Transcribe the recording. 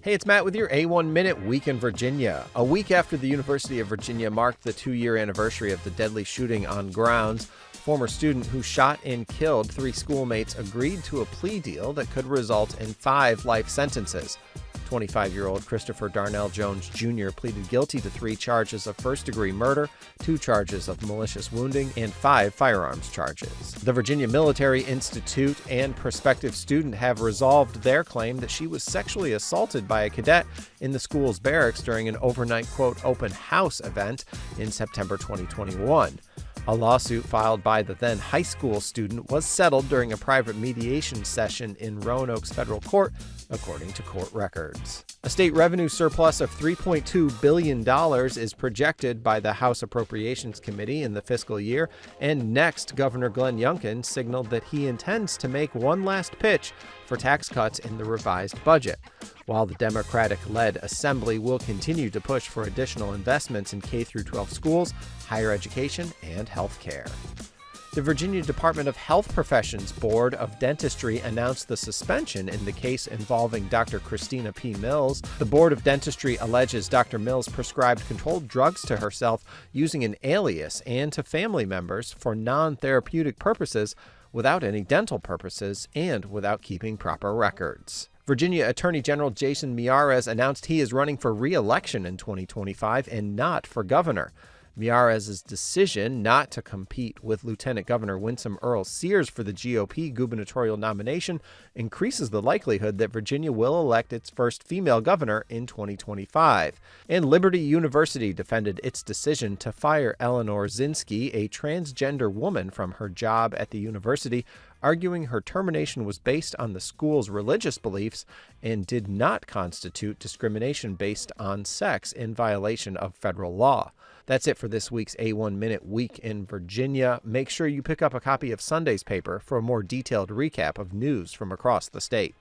Hey, it's Matt with your A1 Minute Week in Virginia. A week after the University of Virginia marked the 2-year anniversary of the deadly shooting on grounds, a former student who shot and killed 3 schoolmates agreed to a plea deal that could result in 5 life sentences. 25-year-old Christopher Darnell Jones Jr. pleaded guilty to 3 charges of first-degree murder, 2 charges of malicious wounding, and 5 firearms charges. The Virginia Military Institute and prospective student have resolved their claim that she was sexually assaulted by a cadet in the school's barracks during an overnight, quote, open house event in September 2021. A lawsuit filed by the then high school student was settled during a private mediation session in Roanoke's federal court, according to court records. A state revenue surplus of $3.2 billion is projected by the House Appropriations Committee in the fiscal year, and next, Governor Glenn Youngkin signaled that he intends to make one last pitch for tax cuts in the revised budget. While the Democratic-led Assembly will continue to push for additional investments in K-12 schools, higher education, and health care. The Virginia Department of Health Professions Board of Dentistry announced the suspension in the case involving Dr. Christina P. Mills. The Board of Dentistry alleges Dr. Mills prescribed controlled drugs to herself using an alias and to family members for non-therapeutic purposes without any dental purposes and without keeping proper records. Virginia Attorney General Jason Miyares announced he is running for re-election in 2025 and not for governor. Miyares' decision not to compete with Lieutenant Governor Winsome Earl Sears for the GOP gubernatorial nomination increases the likelihood that Virginia will elect its first female governor in 2025. And Liberty University defended its decision to fire Eleanor Zinsky, a transgender woman, from her job at the university, arguing her termination was based on the school's religious beliefs and did not constitute discrimination based on sex in violation of federal law. That's it for this week's A1 Minute Week in Virginia. Make sure you pick up a copy of Sunday's paper for a more detailed recap of news from across the state.